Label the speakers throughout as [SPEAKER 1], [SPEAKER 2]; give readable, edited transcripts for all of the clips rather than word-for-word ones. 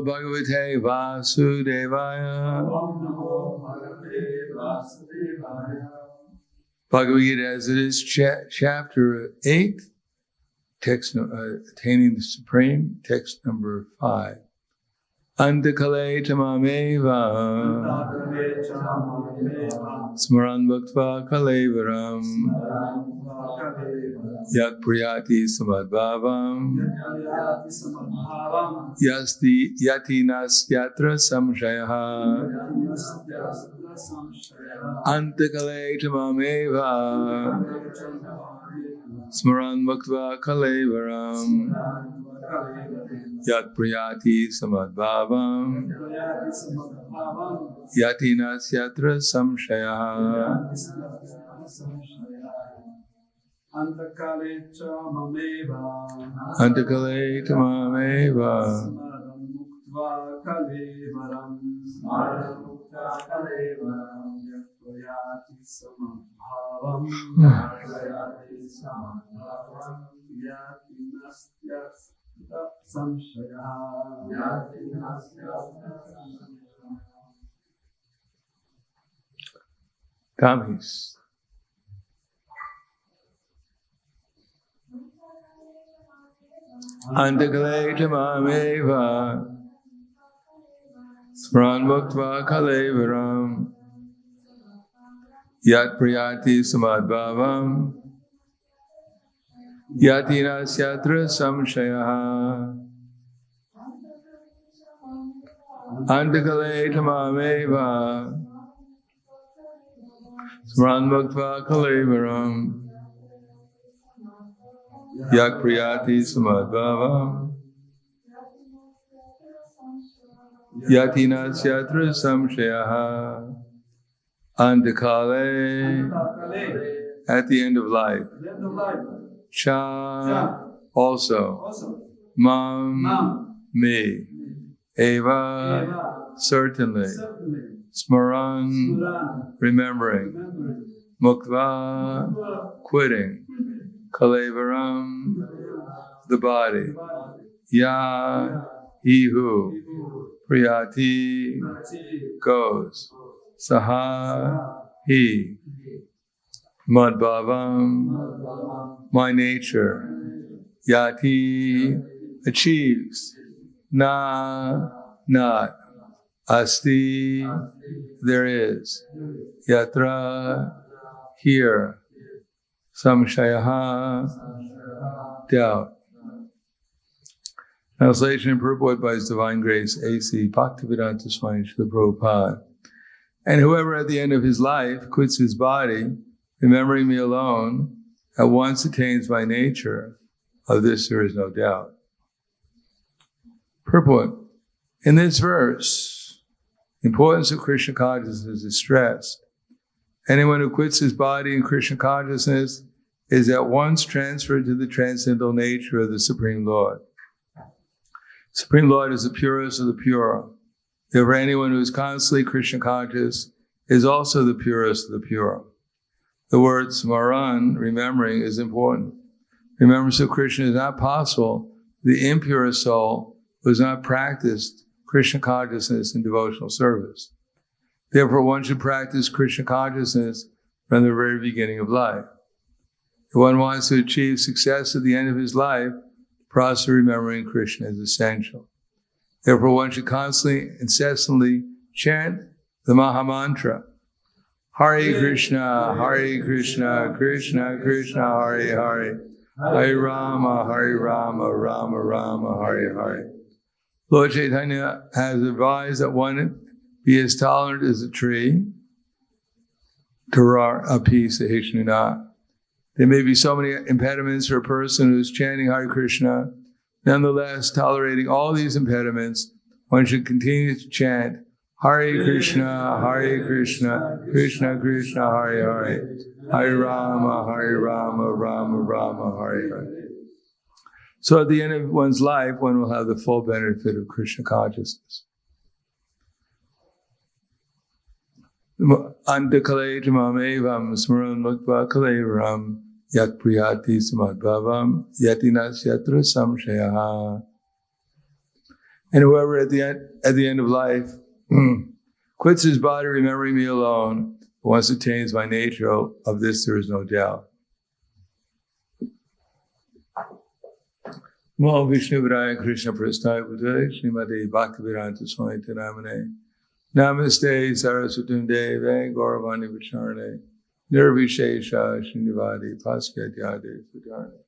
[SPEAKER 1] Bhagavate Vasudevaya. Bhagavad Gita as it is, chapter 8, text Attaining the Supreme, text number 5. Antakale tamameva smaran bhaktva kalevaram yat priyati samadbhavam yati nasyatra samshayaha antakale tamameva smaran bhaktva kalevaram yat priyati samadbhavam yati nasyatra samshaya antakale tamameva Kamis. Antakale tamameva smaran bhaktva kalevaram yat priyati samadbhavam yati nasyatra samshayaha antakale tamameva smaran bhaktva kalevaram yat priyati samadbhavam yati nasyatra samshayaha antakale, at the end of life. Cha, also. Mam, me. Eva, certainly. Smaran, remembering. Muktva, quitting. Kalevaram, the body. Ya, he who. Priyati, goes. Saha, he. Madbhavam, my nature. Yati, achieves. Na, not. Asti, there is. Yatra, here. Samshayaha, doubt. Translation and purport by His Divine Grace, A.C. Bhaktivedanta Swami Srila Prabhupada. And whoever at the end of his life quits his body, remembering me alone, at once attains my nature. Of this there is no doubt. Purport. In this verse, the importance of Krishna consciousness is stressed. Anyone who quits his body in Krishna consciousness is at once transferred to the transcendental nature of the Supreme Lord. Supreme Lord is the purest of the pure. Therefore, anyone who is constantly Krishna conscious is also the purest of the pure. The word smaran, remembering, is important. Remembrance of Krishna is not possible. The impure soul who has not practiced Krishna consciousness in devotional service. Therefore, one should practice Krishna consciousness from the very beginning of life. If one wants to achieve success at the end of his life, the process of remembering Krishna is essential. Therefore, one should constantly, incessantly chant the Mahamantra. Hare Krishna, Krishna Krishna, Hare Hare. Hare Rama, Rama Rama, Hare Hare. Lord Chaitanya has advised that one be as tolerant as a tree, Tarar api sahishnuna. There may be so many impediments for a person who is chanting Hare Krishna. Nonetheless, tolerating all these impediments, one should continue to chant Hare Krishna, Krishna Krishna, Hare Hare. Hare Rama, Rama Rama, Hare Hare. So at the end of one's life, one will have the full benefit of Krishna consciousness. Antakale tamamevam smaran mukva kalevaram yat priyati samadbhavam yati nasyatra samshayaha. And whoever at the end of life quits his body, remembering me alone, but once attains my nature, of this there is no doubt. Namo Vishnu Vidaya Krishna Prasthaya Bhutale Srimati Bhaktivedanta Swami Namane Namaste Saraswatam Deve Gauravani Vicharane Nirvishesha Srinivadi Paskyatyade Sudarne.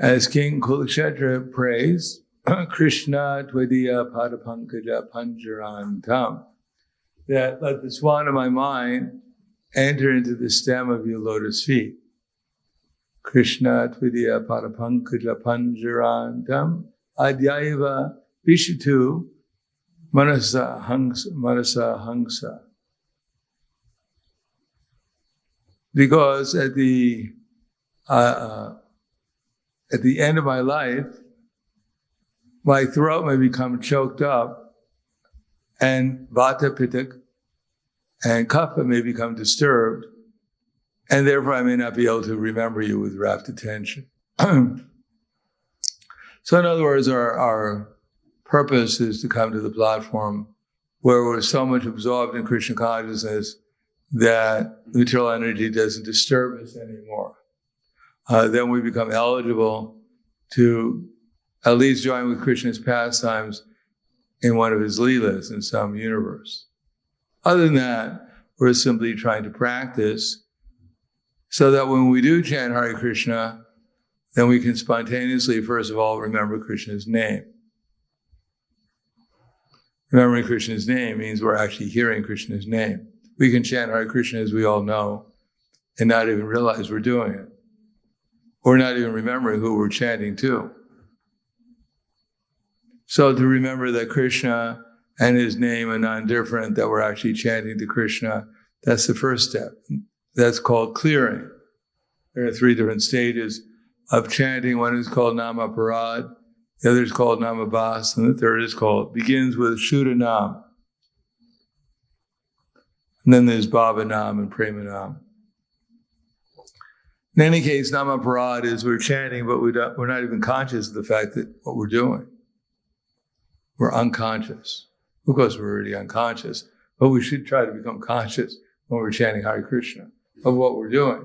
[SPEAKER 1] As King Kulashetra prays, Krishna Tvadiya Padapankaja Panjarantam, that let the swan of my mind enter into the stem of your lotus feet. Krishna Tvadiya Padapankaja Panjarantam Adyaiva Vishatu Manasa Hangsa. Because at the end of my life, my throat may become choked up, and vata, pitta, and kapha may become disturbed, and therefore I may not be able to remember you with rapt attention. So in other words, our purpose is to come to the platform where we're so much absorbed in Krishna consciousness that material energy doesn't disturb us anymore. Then we become eligible to at least join with Krishna's pastimes in one of his leelas in some universe. Other than that, we're simply trying to practice so that when we do chant Hare Krishna, then we can spontaneously, first of all, remember Krishna's name. Remembering Krishna's name means we're actually hearing Krishna's name. We can chant Hare Krishna, as we all know, and not even realize we're doing it. Or not even remembering who we're chanting to. So to remember that Krishna and his name are non-different, that we're actually chanting to Krishna, that's the first step. That's called clearing. There are 3 different stages of chanting. One is called Nama Parad, the other is called Nama Bas, and the third begins with Shuddha Nam. And then there's Bhava Nam and Prema Nam. In any case, Nama Parad is we're chanting, but we're not even conscious of the fact that what we're doing. We're unconscious. Of course, we're already unconscious, but we should try to become conscious when we're chanting Hare Krishna of what we're doing.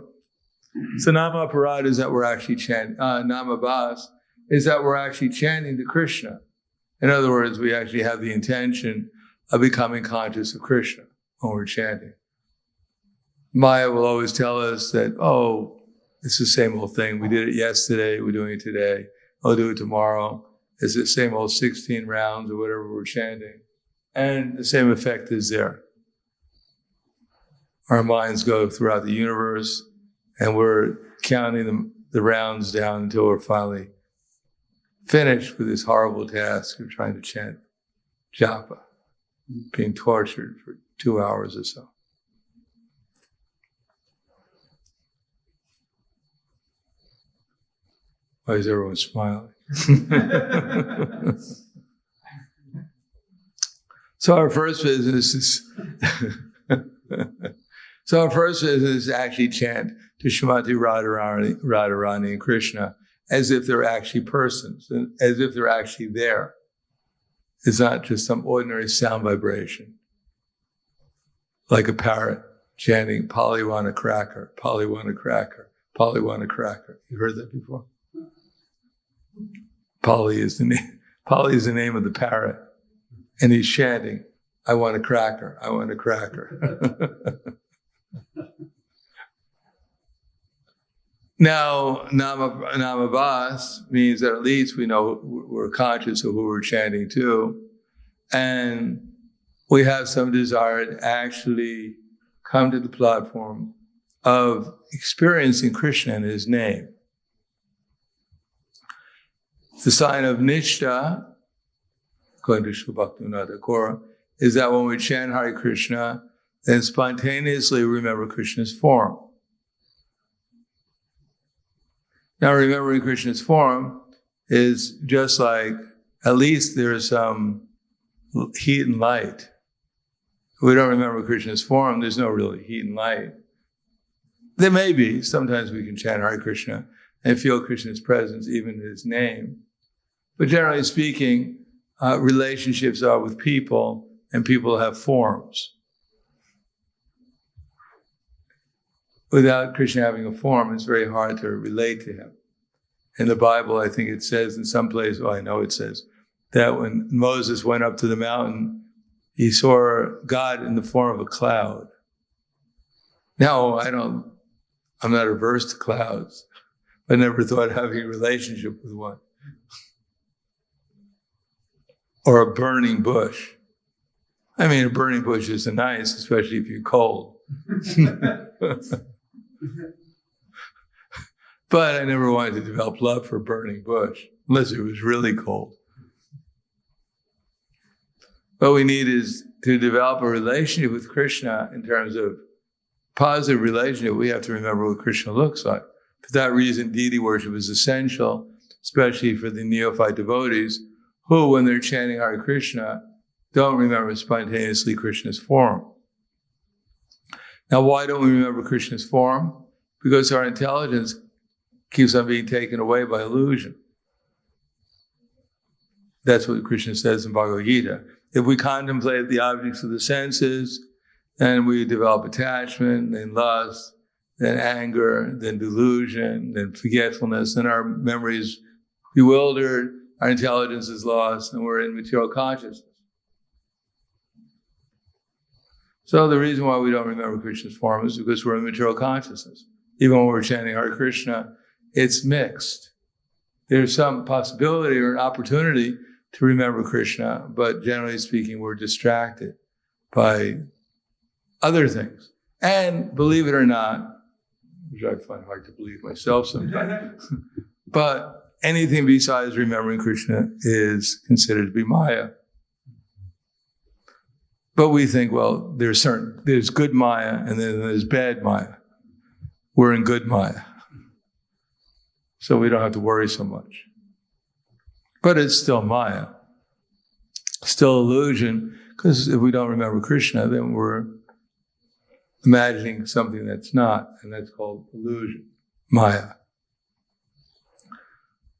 [SPEAKER 1] So Nama Parad is that we're actually chanting, Nama Bas is that we're actually chanting to Krishna. In other words, we actually have the intention of becoming conscious of Krishna when we're chanting. Maya will always tell us that, it's the same old thing. We did it yesterday, we're doing it today, I'll do it tomorrow. It's the same old 16 rounds or whatever we're chanting. And the same effect is there. Our minds go throughout the universe and we're counting the rounds down until we're finally finished with this horrible task of trying to chant japa, being tortured for 2 hours or so. Why is everyone smiling? So our first business is actually chant to Srimati Radharani and Krishna as if they're actually persons, as if they're actually there. It's not just some ordinary sound vibration, like a parrot chanting "Polly want a cracker, Polly want a cracker, Polly want a cracker." You heard that before? Polly is the name of the parrot, and he's chanting, "I want a cracker, I want a cracker." Now, Nama Bas means that at least we know we're conscious of who we're chanting to, and we have some desire to actually come to the platform of experiencing Krishna and his name. The sign of Nishtha, according to Srila Bhaktivinoda Thakur, is that when we chant Hare Krishna, then spontaneously remember Krishna's form. Now, remembering Krishna's form is just like, at least there's some heat and light. If we don't remember Krishna's form, there's no really heat and light. There may be. Sometimes we can chant Hare Krishna and feel Krishna's presence even in his name. But generally speaking, relationships are with people, and people have forms. Without Krishna having a form, it's very hard to relate to him. In the Bible, I think it says in some place, well, I know it says, that when Moses went up to the mountain, he saw God in the form of a cloud. Now, I'm not averse to clouds. I never thought of having a relationship with one. Or a burning bush. I mean, a burning bush is nice, especially if you're cold. But I never wanted to develop love for a burning bush, unless it was really cold. What we need is to develop a relationship with Krishna in terms of positive relationship. We have to remember what Krishna looks like. For that reason, deity worship is essential, especially for the neophyte devotees who, when they're chanting Hare Krishna, don't remember spontaneously Krishna's form. Now, why don't we remember Krishna's form? Because our intelligence keeps on being taken away by illusion. That's what Krishna says in Bhagavad Gita. If we contemplate the objects of the senses, then we develop attachment, then lust, then anger, then delusion, then forgetfulness, then our memory is bewildered, our intelligence is lost, and we're in material consciousness. So the reason why we don't remember Krishna's form is because we're in material consciousness. Even when we're chanting Hare Krishna, it's mixed. There's some possibility or an opportunity to remember Krishna, but generally speaking, we're distracted by other things. And believe it or not, which I find hard to believe myself sometimes, but anything besides remembering Krishna is considered to be Maya. But we think, well, there's good Maya and then there's bad Maya. We're in good Maya. So we don't have to worry so much. But it's still Maya. Still illusion, because if we don't remember Krishna, then we're imagining something that's not, and that's called illusion, Maya.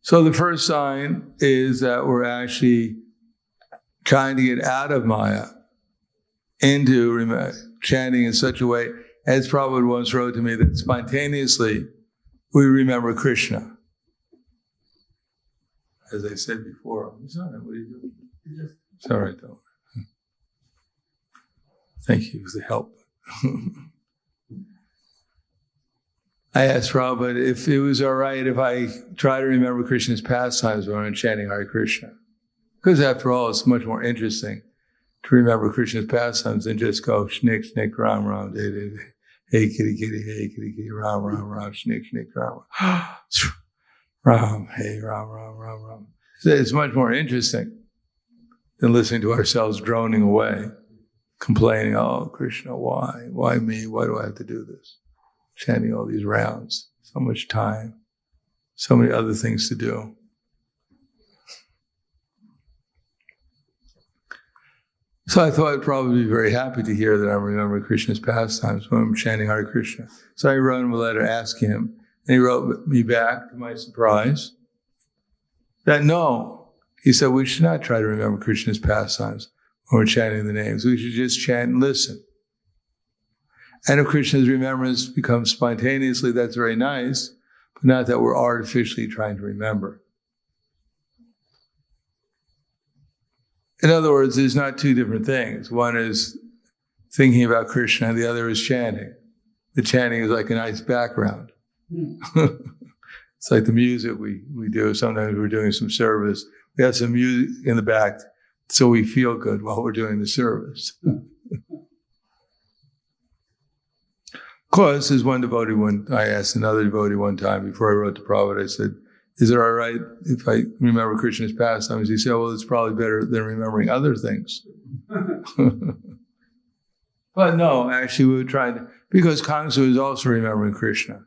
[SPEAKER 1] So the first sign is that we're actually trying to get out of Maya into chanting in such a way, as Prabhupada once wrote to me, that spontaneously we remember Krishna. As I said before, it's all right, what are you doing? It's all right, though. Thank you for the help. I asked Prabhupada if it was all right if I try to remember Krishna's pastimes when I'm chanting Hare Krishna. Because after all, it's much more interesting to remember Krishna's pastimes than just go shnik, shnik, ram, ram, day, day, day. Hey, kitty, kitty, hey, kitty, kitty, ram, ram, ram, shnik, shnik, ram, ram. Ram, hey, ram, ram, ram, ram. It's much more interesting than listening to ourselves droning away, complaining, oh, Krishna, why? Why me? Why do I have to do this? Chanting all these rounds, so much time, so many other things to do. So I thought I'd probably be very happy to hear that I remember Krishna's pastimes when I'm chanting Hare Krishna. So I wrote him a letter asking him, and he wrote me back, to my surprise, that no. He said, we should not try to remember Krishna's pastimes when we're chanting the names. We should just chant and listen. And if Krishna's remembrance becomes spontaneously, that's very nice, but not that we're artificially trying to remember. In other words, there's not two different things. One is thinking about Krishna, and the other is chanting. The chanting is like a nice background. It's like the music we do. Sometimes we're doing some service. We have some music in the back so we feel good while we're doing the service. Of course, there's one devotee, I asked another devotee one time before I wrote to Prabhupada, I said, is it all right if I remember Krishna's pastimes? He said, well, it's probably better than remembering other things. But no, actually we were trying to, because Kamsa was also remembering Krishna,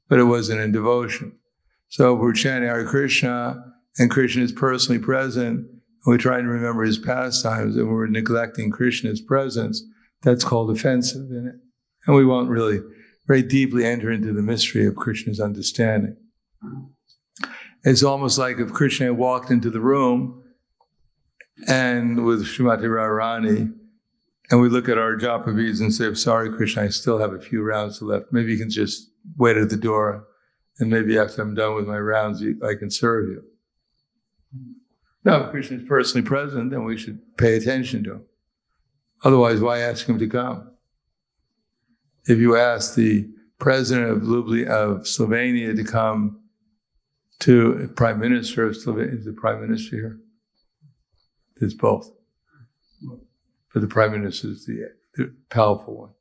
[SPEAKER 1] but it wasn't in devotion. So if we're chanting Hare Krishna and Krishna is personally present, and we're trying to remember his pastimes and we're neglecting Krishna's presence, that's called offensive in it. And we won't really very deeply enter into the mystery of Krishna's understanding. It's almost like if Krishna walked into the room and with Srimati Radharani, and we look at our japa beads and say, sorry, Krishna, I still have a few rounds left. Maybe you can just wait at the door, and maybe after I'm done with my rounds, I can serve you. No, if Krishna is personally present, then we should pay attention to him. Otherwise, why ask him to come? If you ask the president of Slovenia to come to Prime Minister of Slovenia, is the Prime Minister here? It's both. But the Prime Minister is the powerful one.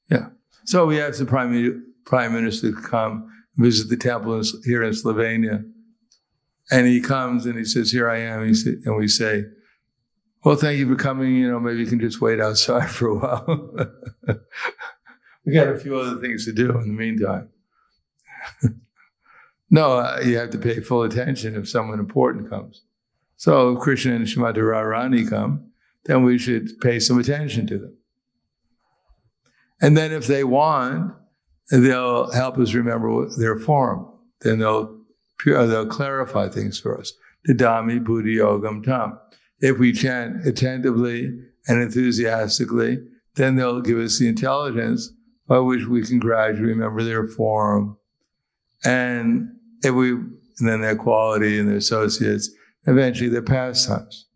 [SPEAKER 1] Yeah. So we asked the Prime Minister to come visit the temple here in Slovenia. And he comes and he says, here I am. And we say, well, thank you for coming. Maybe you can just wait outside for a while. We got a few other things to do in the meantime. No, you have to pay full attention if someone important comes. So if Krishna and Srimati Radharani come, then we should pay some attention to them. And then if they want, they'll help us remember their form. Then they'll clarify things for us. Didami buddhi yogam tam. If we chant attentively and enthusiastically, then they'll give us the intelligence by which we can gradually remember their form. And then their quality and their associates, eventually their pastimes.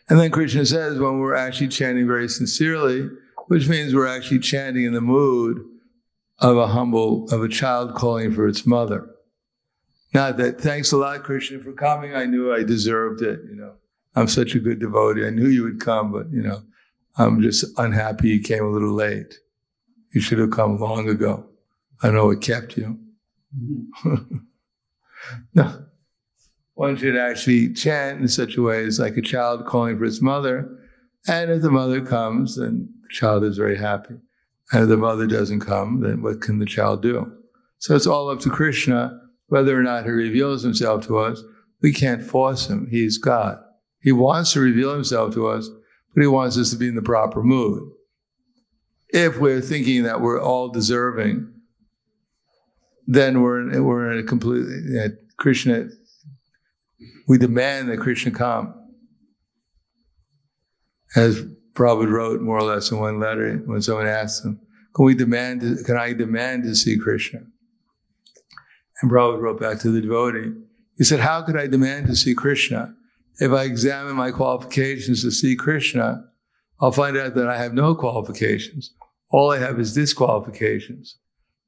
[SPEAKER 1] And then Krishna says, when we're actually chanting very sincerely, which means we're actually chanting in the mood of a child calling for its mother. Not that, thanks a lot, Krishna, for coming. I knew I deserved it. I'm such a good devotee. I knew you would come, but, I'm just unhappy you came a little late. You should have come long ago. I know what kept you. No. One should actually chant in such a way as like a child calling for its mother. And if the mother comes, then the child is very happy. And if the mother doesn't come, then what can the child do? So it's all up to Krishna, whether or not he reveals himself to us. We can't force him. He's God. He wants to reveal himself to us, but he wants us to be in the proper mood. If we're thinking that we're all deserving, then we're in a completely, Krishna, we demand that Krishna come. As Prabhupada wrote more or less in one letter, when someone asked him, can I demand to see Krishna? And Prabhupada wrote back to the devotee, he said, how could I demand to see Krishna? If I examine my qualifications to see Krishna, I'll find out that I have no qualifications. All I have is disqualifications.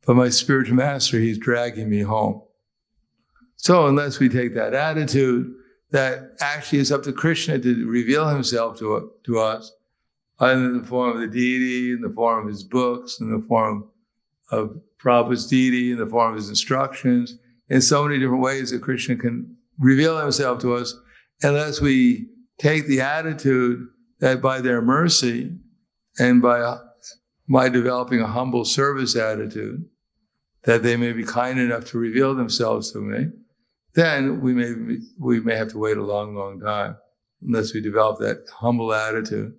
[SPEAKER 1] But my spiritual master, he's dragging me home. So unless we take that attitude, that actually it's up to Krishna to reveal himself to us, either in the form of the deity, in the form of his books, in the form of Prabhupada's deity, in the form of his instructions, in so many different ways that Krishna can reveal himself to us, unless we take the attitude that by their mercy and by developing a humble service attitude, that they may be kind enough to reveal themselves to me, then we may have to wait a long, long time unless we develop that humble attitude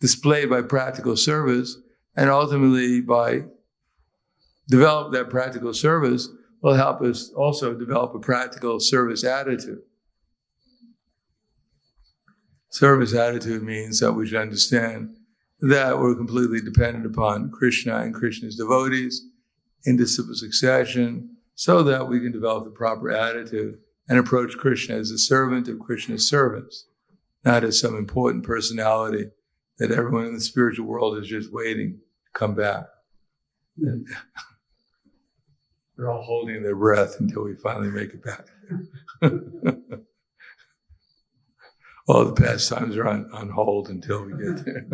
[SPEAKER 1] displayed by practical service, and ultimately by develop that practical service will help us also develop a practical service attitude. Service attitude means that we should understand that we're completely dependent upon Krishna and Krishna's devotees in disciple succession, so that we can develop the proper attitude and approach Krishna as a servant of Krishna's servants, not as some important personality that everyone in the spiritual world is just waiting to come back. They're all holding their breath until we finally make it back. All the pastimes are on hold until we get there.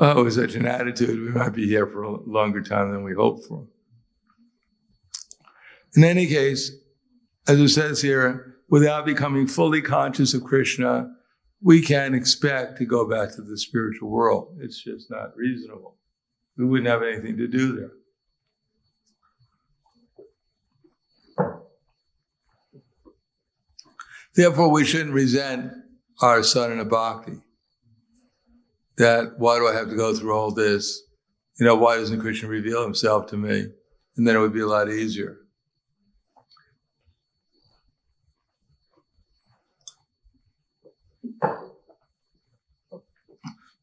[SPEAKER 1] Oh, with such an attitude, we might be here for a longer time than we hoped for. In any case, as it says here, without becoming fully conscious of Krishna, we can't expect to go back to the spiritual world. It's just not reasonable. We wouldn't have anything to do there. Therefore, we shouldn't resent our sadhana bhakti. That, why do I have to go through all this? why doesn't Krishna reveal himself to me? And then it would be a lot easier.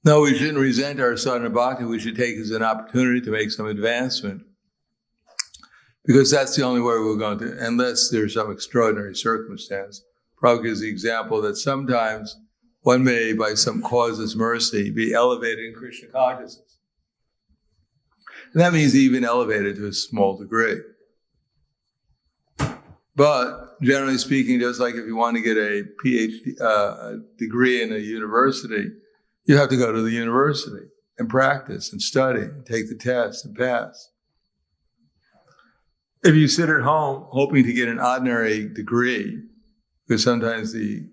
[SPEAKER 1] No, we shouldn't resent our sadhana bhakti. We should take it as an opportunity to make some advancement. Because that's the only way we're going to, unless there's some extraordinary circumstance. Prabhupada gives the example that sometimes one may, by some causeless mercy, be elevated in Krishna consciousness. And that means even elevated to a small degree. But generally speaking, just like if you want to get a PhD degree in a university, you have to go to the university and practice and study and take the test and pass. If you sit at home hoping to get an ordinary degree, because sometimes the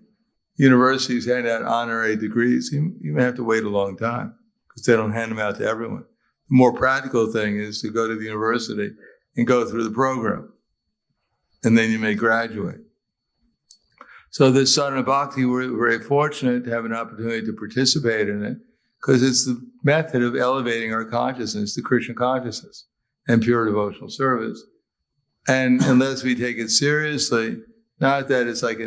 [SPEAKER 1] universities hand out honorary degrees, you may have to wait a long time because they don't hand them out to everyone. The more practical thing is to go to the university and go through the program, and then you may graduate. So this sadhana bhakti, we're very fortunate to have an opportunity to participate in it because it's the method of elevating our consciousness to Krishna consciousness and pure devotional service. And unless we take it seriously, not that it's like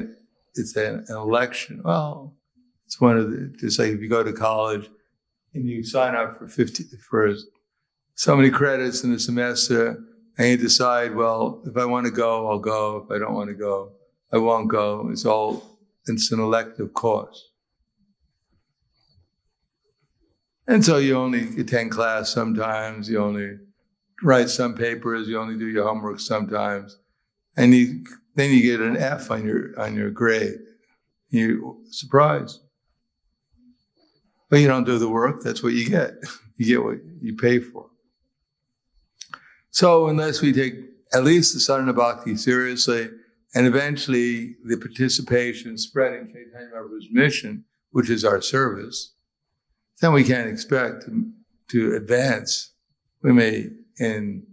[SPEAKER 1] it's an election. Well, it's one of the, just like if you go to college and you sign up for so many credits in the semester, and you decide, well, if I want to go, I'll go. If I don't want to go, I won't go. It's an elective course. And so you only attend class sometimes, you only write some papers, you only do your homework sometimes, and then you get an F on your grade. You're surprised. But you don't do the work, that's what you get. You get what you pay for. So unless we take at least the sadhana bhakti seriously, and eventually the participation, spreading Chaitanya Mahaprabhu's mission, which is our service, then we can't expect to advance. We may in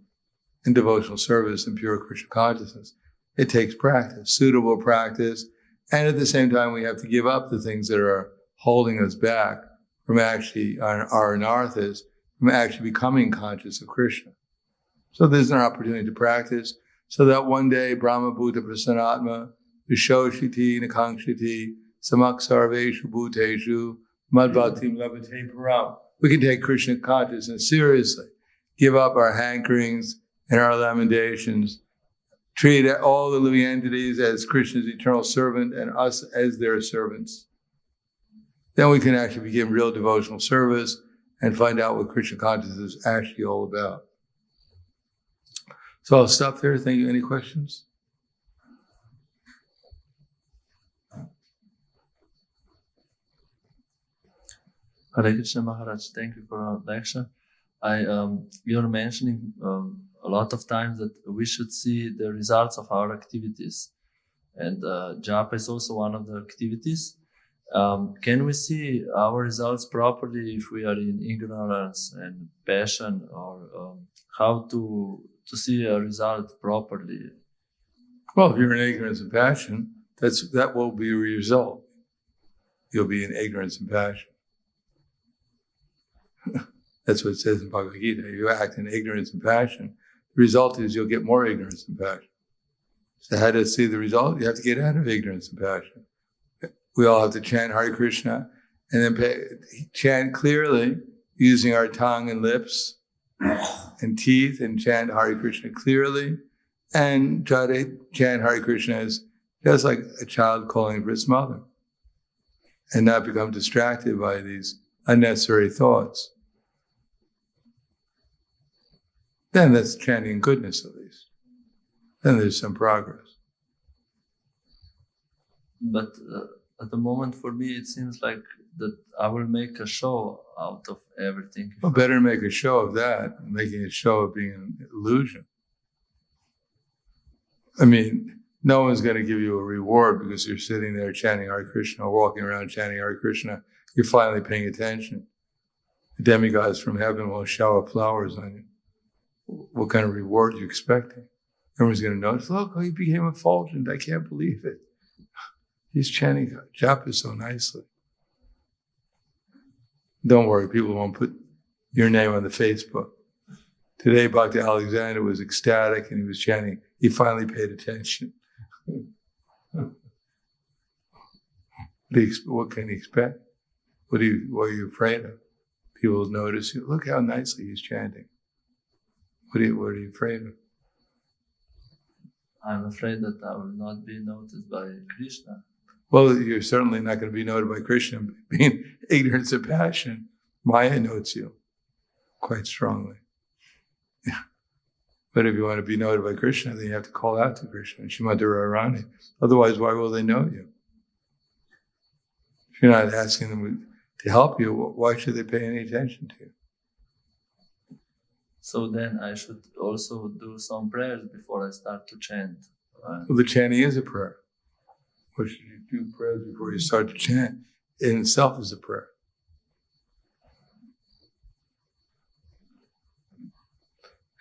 [SPEAKER 1] devotional service and pure Krishna consciousness. It takes practice, suitable practice, and at the same time we have to give up the things that are holding us back from actually, our anarthas, from actually becoming conscious of Krishna. So there's an opportunity to practice, so that one day Brahma Bhuta Prasanatma, Vishoshiti Nakangshiti, Samaksarveshu Bhuteshu, Madbhaktim Labhate Param. We can take Krishna consciousness seriously, give up our hankerings and our lamentations, treat all the living entities as Krishna's eternal servant and us as their servants. Then we can actually begin real devotional service and find out what Krishna consciousness is actually all about. So I'll stop there. Thank you. Any questions?
[SPEAKER 2] Hare Krishna Maharaj, thank you for our lecture. You're mentioning a lot of times that we should see the results of our activities. And japa is also one of the activities. Can we see our results properly if we are in ignorance and passion, or how to see a result properly?
[SPEAKER 1] Well, if you're in ignorance and passion, that will be your result. You'll be in ignorance and passion. That's what it says in Bhagavad Gita. If you act in ignorance and passion, the result is you'll get more ignorance and passion. So how to see the result? You have to get out of ignorance and passion. We all have to chant Hare Krishna and then chant clearly using our tongue and lips and teeth, and chant Hare Krishna clearly, and try to chant Hare Krishna as just like a child calling for its mother, and not become distracted by these unnecessary thoughts. Then that's chanting goodness, at least. Then there's some progress.
[SPEAKER 2] But at the moment, for me, it seems like that I will make a show out of everything.
[SPEAKER 1] Well, better make a show of that, making a show of being an illusion. I mean, no one's going to give you a reward because you're sitting there chanting Hare Krishna, or walking around chanting Hare Krishna. You're finally paying attention. The demigods from heaven will shower flowers on you. What kind of reward are you expecting? Everyone's going to notice, look, he became effulgent. I can't believe it. He's chanting japa so nicely. Don't worry, people won't put your name on the Facebook. Today, Bhakti Alexander was ecstatic and he was chanting. He finally paid attention. What can you expect? What are you afraid of? People will notice you. Look how nicely he's chanting. What are you afraid of?
[SPEAKER 2] I'm afraid that I will not be noticed by Krishna.
[SPEAKER 1] Well, you're certainly not going to be noted by Krishna. Being ignorance of passion, Maya notes you quite strongly. Yeah. But if you want to be noted by Krishna, then you have to call out to Krishna and Srimati Radharani. Otherwise, why will they know you? If you're not asking them to help you, why should they pay any attention to you?
[SPEAKER 2] So then I should also do some prayers before I start to chant.
[SPEAKER 1] Well, the chanting is a prayer. Or should you do prayers before you start to chant? In itself is a prayer.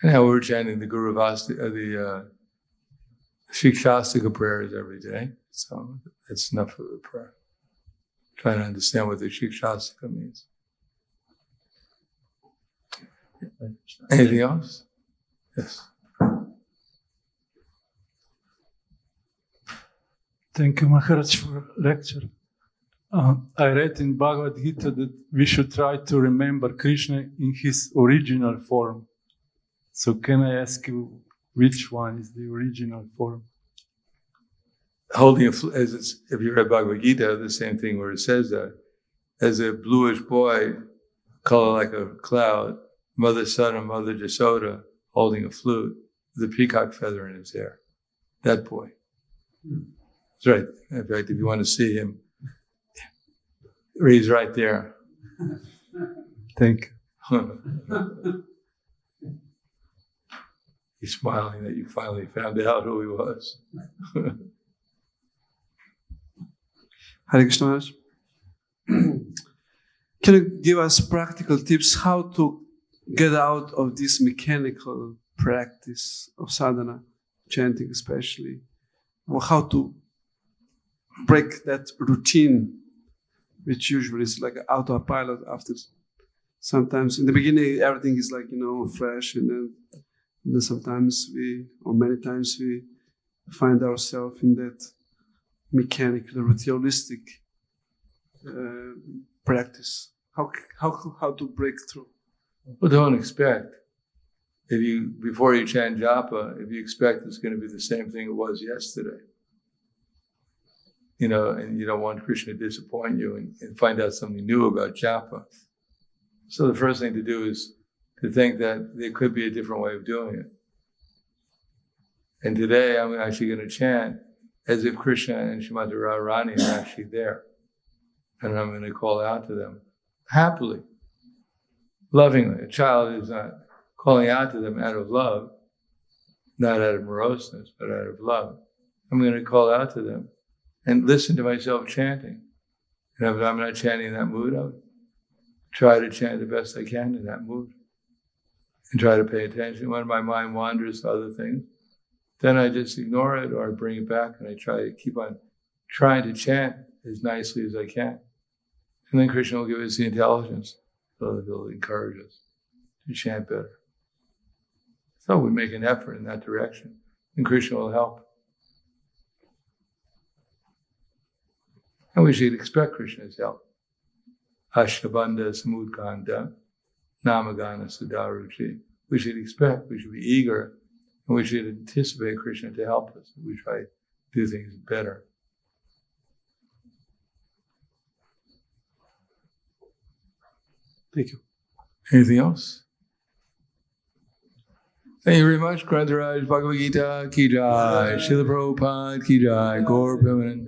[SPEAKER 1] And how we're chanting the Guru Vastika, the Shikshastika prayers every day. So that's enough of a prayer. Trying to understand what the Shikshastika means. Anything else? Yes.
[SPEAKER 3] Thank you, Maharaj, for lecture. I read in Bhagavad Gita that we should try to remember Krishna in his original form. So can I ask you which one is the original form?
[SPEAKER 1] Holding if you read Bhagavad Gita, the same thing where it says that as a bluish boy, color like a cloud, Mother Son and Mother Jasoda holding a flute with a peacock feather in his hair. That boy. That's right. In fact, if you want to see him, he's right there.
[SPEAKER 3] Thank
[SPEAKER 1] you. He's smiling that you finally found out who he was.
[SPEAKER 4] Hare Krishna Maharaj. Can you give us practical tips how to get out of this mechanical practice of sadhana, chanting especially, or how to break that routine, which usually is like an autopilot after sometimes in the beginning everything is like, fresh, and then sometimes many times we find ourselves in that mechanical, ritualistic practice. How to break through?
[SPEAKER 1] Well, don't expect. Before you chant japa, if you expect it's going to be the same thing it was yesterday, and you don't want Krishna to disappoint you and find out something new about japa. So the first thing to do is to think that there could be a different way of doing it. And today I'm actually going to chant as if Krishna and Srimati Radharani are actually there. And I'm going to call out to them happily, lovingly. A child is not calling out to them out of love, not out of moroseness, but out of love. I'm going to call out to them and listen to myself chanting. And if I'm not chanting in that mood, I'll try to chant the best I can in that mood. And try to pay attention. When my mind wanders to other things, then I just ignore it or I bring it back and I try to keep on trying to chant as nicely as I can. And then Krishna will give us the intelligence, so that he'll encourage us to chant better. So we make an effort in that direction, and Krishna will help. And we should expect Krishna's help. Ashtabandha samudkanta namagana sadaruchi. We should expect, we should be eager, and we should anticipate Krishna to help us. We try to do things better.
[SPEAKER 4] Thank you.
[SPEAKER 1] Anything else? Thank you very much. Grantharaj Bhagavad Gita Ki Jai. Srila Prabhupada Ki Jai. Gaur Premanand.